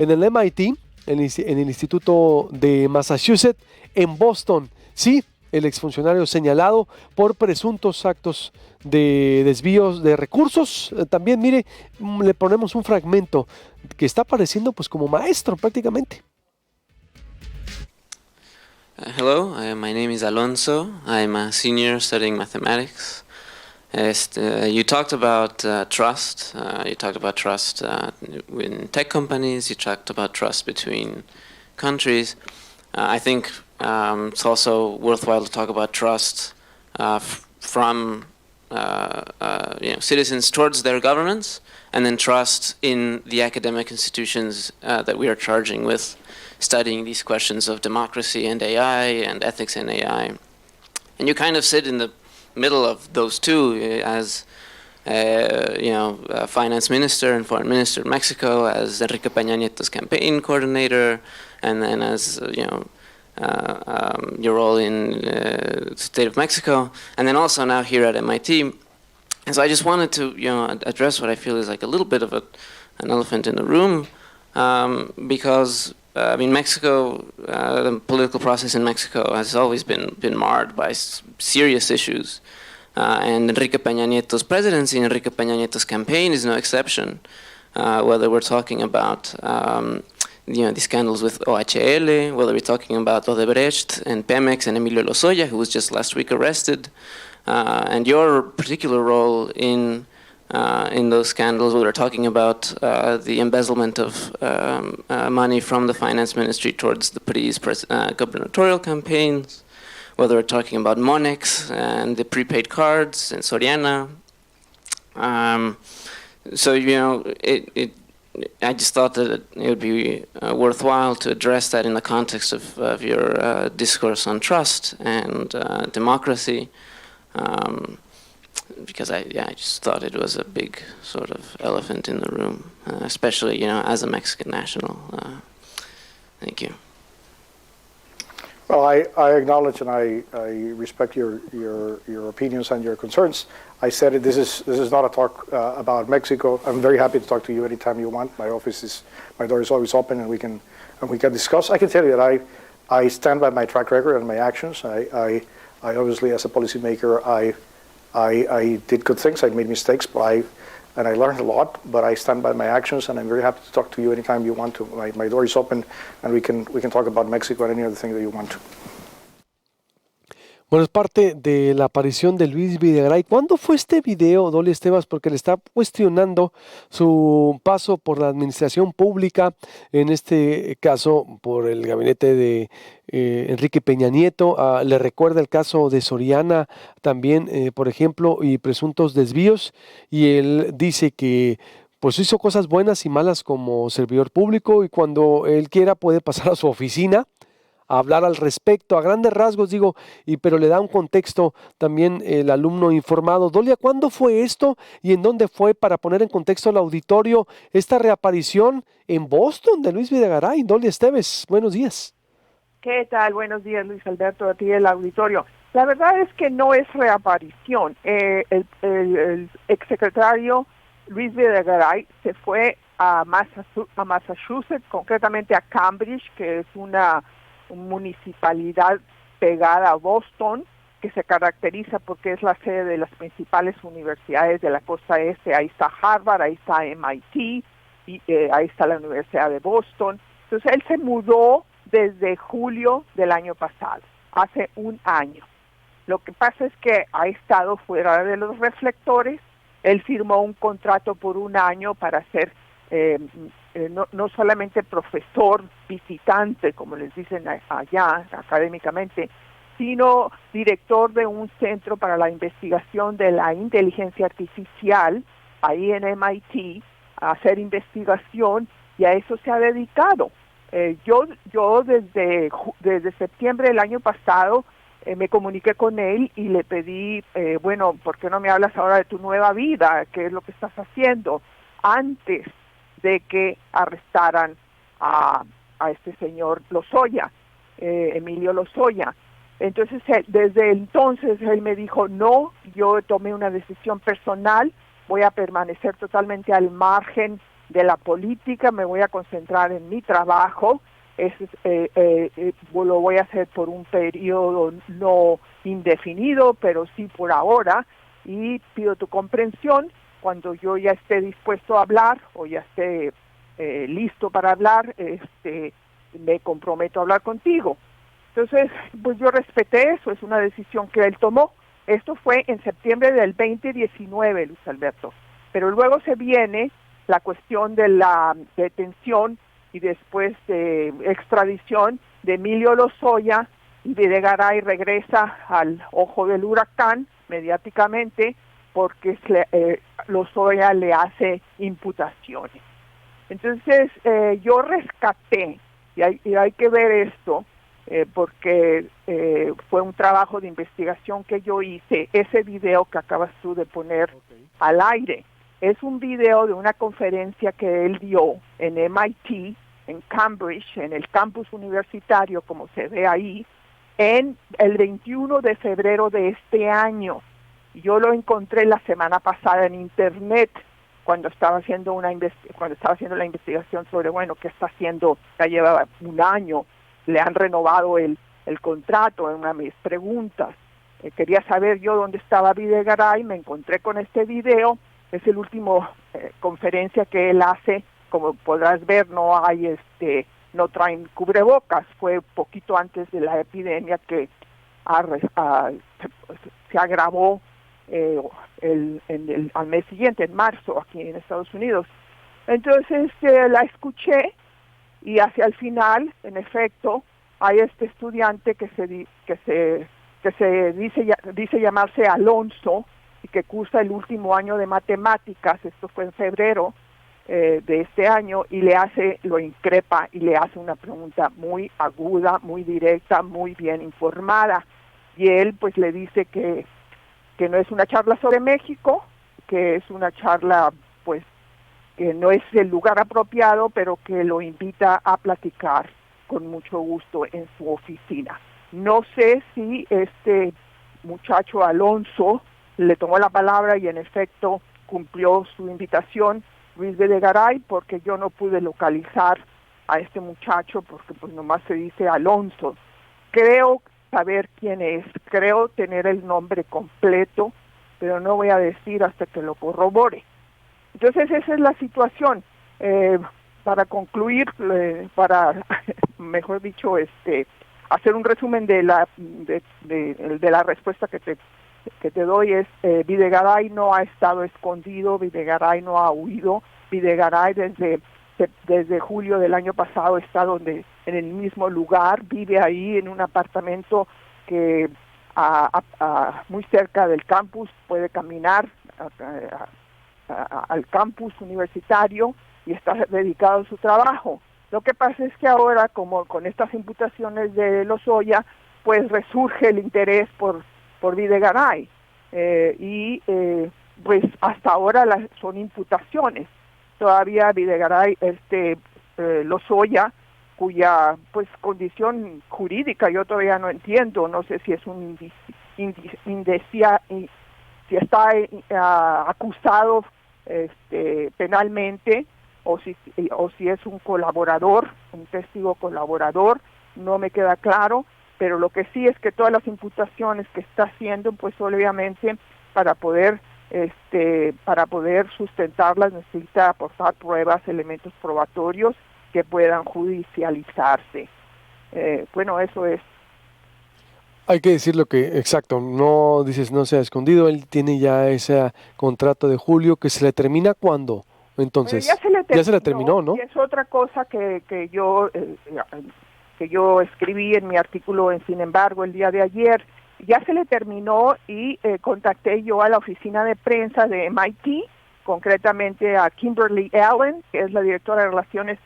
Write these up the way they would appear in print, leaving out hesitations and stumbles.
en el MIT, en el Instituto de Massachusetts, en Boston. Sí, el exfuncionario señalado por presuntos actos de desvíos de recursos. También, mire, le ponemos un fragmento que está apareciendo pues como maestro prácticamente. Hello, my name is Alonso. I'm a senior studying mathematics. You talked about trust. You talked about trust in tech companies. You talked about trust between countries. I think it's also worthwhile to talk about trust from citizens towards their governments, and then trust in the academic institutions that we are charging with studying these questions of democracy and AI and ethics in AI. And you kind of sit in the middle of those two as finance minister and foreign minister of Mexico, as Enrique Peña Nieto's campaign coordinator, and then as your role in the state of Mexico, and then also now here at MIT. And so I just wanted to address what I feel is like a little bit of an elephant in the room, because Mexico, the political process in Mexico has always been marred by serious issues. And Enrique Peña Nieto's presidency and Enrique Peña Nieto's campaign is no exception. Whether we're talking about the scandals with OHL, whether we're talking about Odebrecht and Pemex and Emilio Lozoya, who was just last week arrested, and your particular role in those scandals, whether we're talking about the embezzlement of money from the finance ministry towards the PRI's gubernatorial campaigns, whether we're talking about Monex and the prepaid cards and Soriana. I just thought that it would be worthwhile to address that in the context of your discourse on trust and democracy. Because I just thought it was a big sort of elephant in the room, especially as a Mexican national. Thank you. Well, I acknowledge and I respect your opinions and your concerns. I said it. This is not a talk about Mexico. I'm very happy to talk to you anytime you want. My door is always open, and we can discuss. I can tell you that I stand by my track record and my actions. I obviously, as a policymaker, I did good things. I made mistakes, but I learned a lot. But I stand by my actions, and I'm very happy to talk to you anytime you want to. My door is open, and we can talk about Mexico and any other thing that you want to. Bueno, es parte de la aparición de Luis Videgaray. ¿Cuándo fue este video, Dolly Estevas? Porque le está cuestionando su paso por la administración pública, en este caso por el gabinete de Enrique Peña Nieto. Le recuerda el caso de Soriana también, por ejemplo, y presuntos desvíos. Y él dice que pues hizo cosas buenas y malas como servidor público, y cuando él quiera puede pasar a su oficina a hablar al respecto, a grandes rasgos, digo, pero le da un contexto también el alumno informado. Dolia, ¿cuándo fue esto y en dónde fue, para poner en contexto al auditorio, esta reaparición en Boston de Luis Videgaray? Dolia Esteves, buenos días. ¿Qué tal? Buenos días, Luis Alberto, a ti el auditorio. La verdad es que no es reaparición. El exsecretario Luis Videgaray se fue a Massachusetts, concretamente a Cambridge, que es una municipalidad pegada a Boston, que se caracteriza porque es la sede de las principales universidades de la costa este. Ahí está Harvard, ahí está MIT, y ahí está la Universidad de Boston. Entonces él se mudó desde julio del año pasado, hace un año. Lo que pasa es que ha estado fuera de los reflectores. Él firmó un contrato por un año para ser no solamente profesor visitante, como les dicen allá académicamente, sino director de un centro para la investigación de la inteligencia artificial, ahí en MIT, a hacer investigación, y a eso se ha dedicado. Yo desde septiembre del año pasado me comuniqué con él y le pedí, ¿por qué no me hablas ahora de tu nueva vida? ¿Qué es lo que estás haciendo? Antes de que arrestaran a este señor Lozoya, Emilio Lozoya. Entonces, desde entonces él me dijo, no, yo tomé una decisión personal, voy a permanecer totalmente al margen de la política, me voy a concentrar en mi trabajo. Lo voy a hacer por un periodo no indefinido, pero sí por ahora, y pido tu comprensión. Cuando yo ya esté dispuesto a hablar o ya esté listo para hablar, me comprometo a hablar contigo. Entonces, pues yo respeté eso, es una decisión que él tomó. Esto fue en septiembre del 2019, Luis Alberto. Pero luego se viene la cuestión de la detención y después de extradición de Emilio Lozoya, y Videgaray regresa al ojo del huracán mediáticamente porque Lozoya le hace imputaciones. Entonces yo rescaté, y hay que ver esto, porque fue un trabajo de investigación que yo hice, ese video que acabas tú de poner al aire. Es un video de una conferencia que él dio en MIT, en Cambridge, en el campus universitario, como se ve ahí, en el 21 de febrero de este año. Yo lo encontré la semana pasada en internet, cuando estaba haciendo la investigación sobre, bueno, qué está haciendo, ya llevaba un año, le han renovado el contrato, en una de mis preguntas. Quería saber yo dónde estaba Videgaray, me encontré con este video. Es el último conferencia que él hace. Como podrás ver, no traen cubrebocas. Fue poquito antes de la epidemia que se agravó al mes siguiente, en marzo, aquí en Estados Unidos. Entonces la escuché, y hacia el final, en efecto, hay este estudiante que se dice llamarse Alonso, y que cursa el último año de matemáticas. Esto fue en febrero de este año, y lo increpa y le hace una pregunta muy aguda, muy directa, muy bien informada, y él pues le dice que no es una charla sobre México, que es una charla pues que no es el lugar apropiado, pero que lo invita a platicar con mucho gusto en su oficina. No sé si este muchacho Alonso le tomó la palabra y en efecto cumplió su invitación, Luis Videgaray, porque yo no pude localizar a este muchacho porque pues nomás se dice Alonso. Creo saber quién es, creo tener el nombre completo, pero no voy a decir hasta que lo corrobore. Entonces esa es la situación. Para concluir, mejor dicho, hacer un resumen de la respuesta que te doy es, Videgaray no ha estado escondido, Videgaray no ha huido, Videgaray desde julio del año pasado está en el mismo lugar, vive ahí en un apartamento que muy cerca del campus, puede caminar al campus universitario y está dedicado a su trabajo. Lo que pasa es que ahora, como con estas imputaciones de Lozoya, pues resurge el interés por Videgaray, pues hasta ahora son imputaciones. Todavía Videgaray, Lozoya, cuya pues condición jurídica yo todavía no entiendo, no sé si es si está acusado penalmente o si es un colaborador, un testigo colaborador, no me queda claro, pero lo que sí es que todas las imputaciones que está haciendo, pues obviamente para poder sustentarlas necesita aportar pruebas, elementos probatorios que puedan judicializarse. Bueno, eso es. Hay que decir lo que, exacto, no dices no se ha escondido, él tiene ya ese contrato de julio que se le termina ¿cuándo? Entonces, ya se le terminó, ¿no? Y es otra cosa que yo escribí en mi artículo en Sin embargo el día de ayer. Ya se le terminó y contacté yo a la oficina de prensa de MIT, concretamente a Kimberly Allen, que es la directora de Relaciones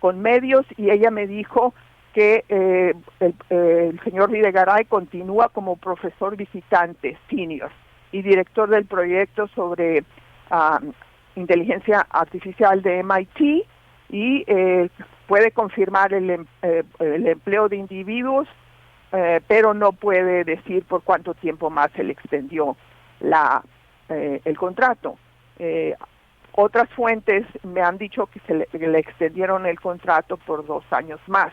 con Medios, y ella me dijo que el señor Videgaray continúa como profesor visitante senior y director del proyecto sobre inteligencia artificial de MIT, y puede confirmar el empleo de individuos, pero no puede decir por cuánto tiempo más se le extendió el contrato. otras fuentes me han dicho que le extendieron el contrato por 2 años más,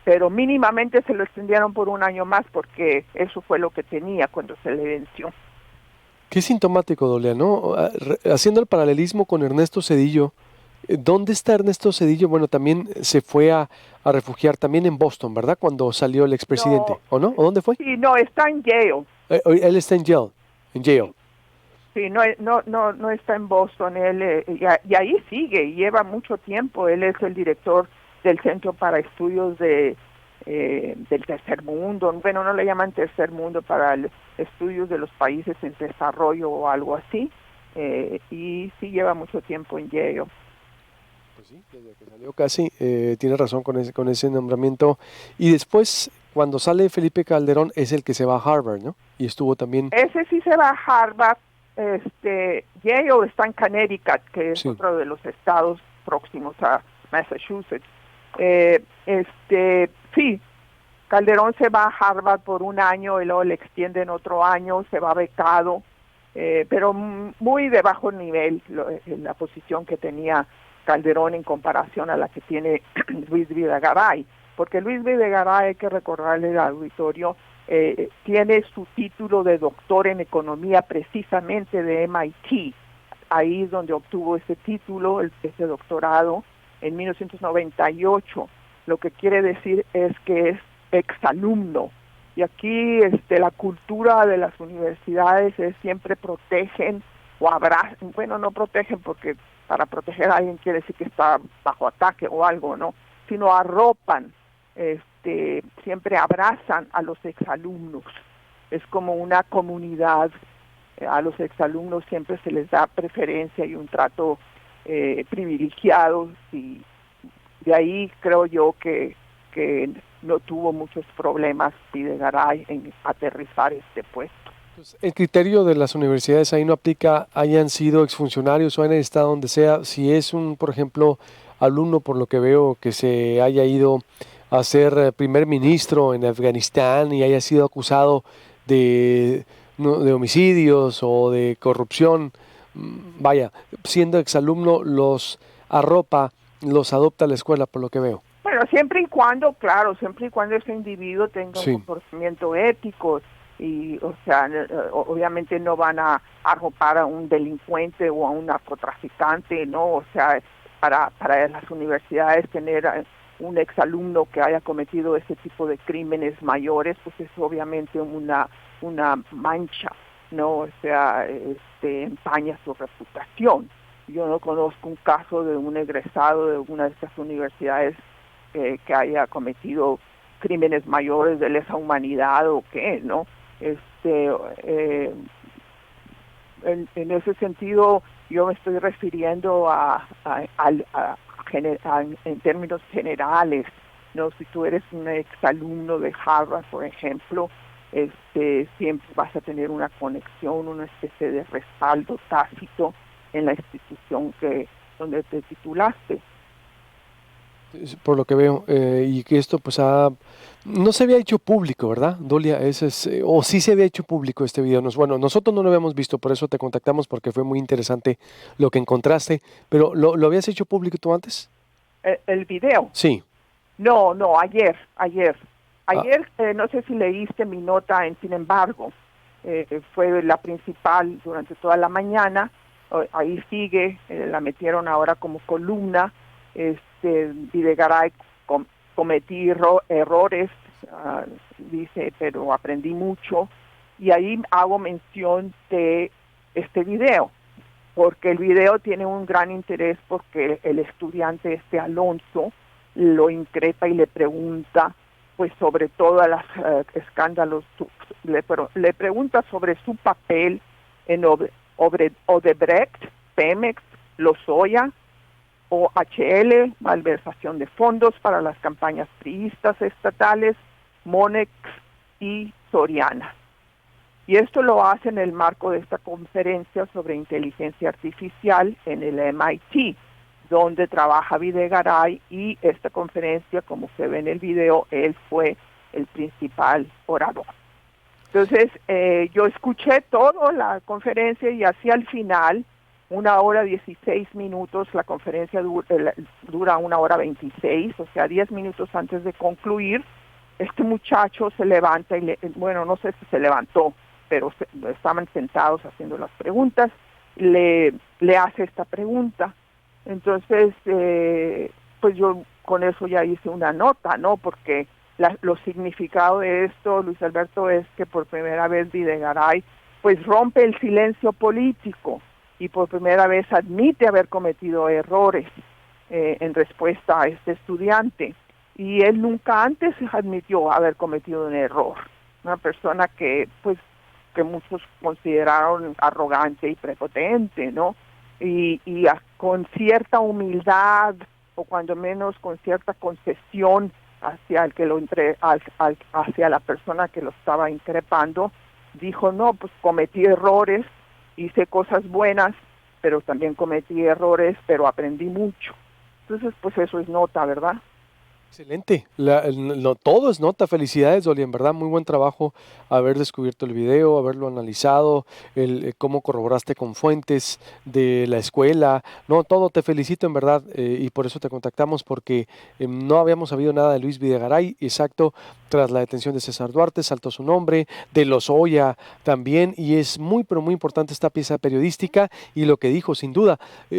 pero mínimamente se lo extendieron por 1 año más porque eso fue lo que tenía cuando se le venció. Qué sintomático, Dolia, ¿no? Haciendo el paralelismo con Ernesto Zedillo, ¿dónde está Ernesto Zedillo? Bueno, también se fue a refugiar también en Boston, ¿verdad? Cuando salió el expresidente, No, ¿o no? ¿O dónde fue? sí, no, está en Yale. Él está en Yale, en Yale. Sí, no está en Boston, él y ahí sigue, lleva mucho tiempo. Él es el director del Centro para Estudios del Tercer Mundo. Bueno, no le llaman Tercer Mundo, para estudios de los países en desarrollo o algo así. Y sí lleva mucho tiempo en Yale. Pues sí, desde que salió casi, tiene razón con ese nombramiento. Y después, cuando sale Felipe Calderón, es el que se va a Harvard, ¿no? Y estuvo también... Ese sí se va a Harvard. Yale está en Connecticut, que es Sí. otro de los estados próximos a Massachusetts. Sí, Calderón se va a Harvard por 1 año y luego le extienden otro año, se va becado, pero muy de bajo nivel la posición que tenía Calderón en comparación a la que tiene Luis Videgaray, porque Luis Videgaray, hay que recordarle al auditorio, tiene su título de doctor en economía precisamente de MIT, ahí es donde obtuvo ese título, ese doctorado, en 1998, lo que quiere decir es que es exalumno. Y aquí la cultura de las universidades es siempre protegen o abrazan, bueno, no protegen porque para proteger a alguien quiere decir que está bajo ataque o algo, ¿no? Sino arropan, siempre abrazan a los exalumnos. Es como una comunidad, a los exalumnos siempre se les da preferencia y un trato privilegiado, y de ahí creo yo que no tuvo muchos problemas Videgaray en aterrizar este puesto. Pues, el criterio de las universidades ahí no aplica, hayan sido exfuncionarios o hayan estado donde sea. Si es por ejemplo, alumno, por lo que veo, que se haya ido a ser primer ministro en Afganistán y haya sido acusado de homicidios o de corrupción, vaya, siendo exalumno los arropa, los adopta a la escuela, por lo que veo. Bueno, siempre y cuando, claro, siempre y cuando ese individuo tenga Sí. un comportamiento ético y, o sea, obviamente no van a arropar a un delincuente o a un narcotraficante, ¿no? O sea, para las universidades tener un exalumno que haya cometido ese tipo de crímenes mayores, pues es obviamente una mancha, ¿no? O sea, empaña su reputación. Yo no conozco un caso de un egresado de una de estas universidades que haya cometido crímenes mayores de lesa humanidad o qué, ¿no? En ese sentido, yo me estoy refiriendo en términos generales, ¿no? Si tú eres un exalumno de Harvard, por ejemplo, siempre vas a tener una conexión, una especie de respaldo tácito en la institución donde te titulaste. Por lo que veo, y que esto pues no se había hecho público, ¿verdad, Dolia? O sí se había hecho público este video. Bueno, nosotros no lo habíamos visto, por eso te contactamos, porque fue muy interesante lo que encontraste, pero ¿lo habías hecho público tú antes? ¿El video? Sí. No, ayer. No sé si leíste mi nota en Sin embargo, fue la principal durante toda la mañana, ahí sigue, la metieron ahora como columna. Videgaray cometí errores, dice, pero aprendí mucho, y ahí hago mención de este video, porque el video tiene un gran interés porque el estudiante Alonso lo increpa y le pregunta pues sobre todos los escándalos, le pregunta sobre su papel en Odebrecht, Pemex, Lozoya, OHL, malversación de fondos para las campañas priistas estatales, Monex y Soriana. Y esto lo hace en el marco de esta conferencia sobre inteligencia artificial en el MIT, donde trabaja Videgaray, y esta conferencia, como se ve en el video, él fue el principal orador. Entonces, yo escuché toda la conferencia y así al final 1 hora 16 minutos, la conferencia dura 1 hora 26, o sea, 10 minutos antes de concluir, este muchacho se levanta y, bueno, no sé si se levantó, pero estaban sentados haciendo las preguntas, le hace esta pregunta. Entonces, pues yo con eso ya hice una nota, ¿no? Porque lo significado de esto, Luis Alberto, es que por primera vez Videgaray pues rompe el silencio político y por primera vez admite haber cometido errores en respuesta a este estudiante. Y él nunca antes admitió haber cometido un error. Una persona que muchos consideraron arrogante y prepotente, ¿no? Y con cierta humildad, o cuando menos con cierta concesión hacia el que hacia la persona que lo estaba increpando, dijo, no, pues cometí errores, hice cosas buenas, pero también cometí errores, pero aprendí mucho. Entonces, pues eso es nota, ¿verdad? Excelente, todo es nota, felicidades, Dolly, en verdad muy buen trabajo haber descubierto el video, haberlo analizado, cómo corroboraste con fuentes de la escuela, no, todo, te felicito en verdad, y por eso te contactamos, porque no habíamos sabido nada de Luis Videgaray, exacto, tras la detención de César Duarte, saltó su nombre, de Lozoya también, y es muy, pero muy importante esta pieza periodística, y lo que dijo, sin duda,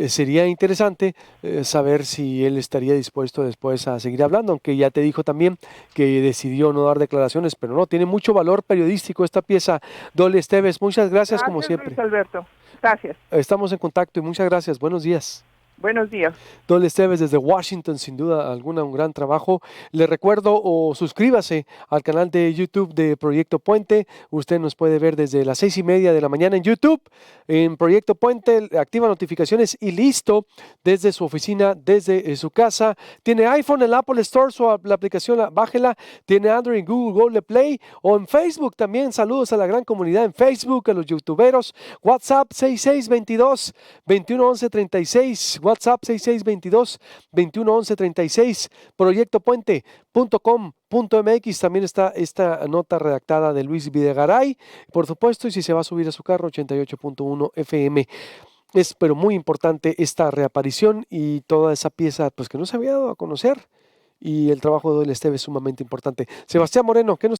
sería interesante saber si él estaría dispuesto después a seguir hablando, aunque ya te dijo también que decidió no dar declaraciones, pero no, tiene mucho valor periodístico esta pieza. Dolly Esteves, muchas gracias como siempre. Luis Alberto, gracias. Estamos en contacto y muchas gracias, buenos días. Buenos días. Dolly Esteves desde Washington, sin duda alguna, un gran trabajo. Le recuerdo o suscríbase al canal de YouTube de Proyecto Puente. Usted nos puede ver desde las 6:30 de la mañana en YouTube. En Proyecto Puente, activa notificaciones y listo, desde su oficina, desde su casa. Tiene iPhone en el Apple Store, la aplicación, bájela. Tiene Android en Google Play o en Facebook también. Saludos a la gran comunidad en Facebook, a los youtuberos. WhatsApp 6622-211136. WhatsApp 6622-211136, proyectopuente.com.mx, también está esta nota redactada de Luis Videgaray, por supuesto, y si se va a subir a su carro, 88.1 FM. Es pero muy importante esta reaparición y toda esa pieza pues que no se había dado a conocer, y el trabajo de Dolly Esteves es sumamente importante. Sebastián Moreno, ¿qué nos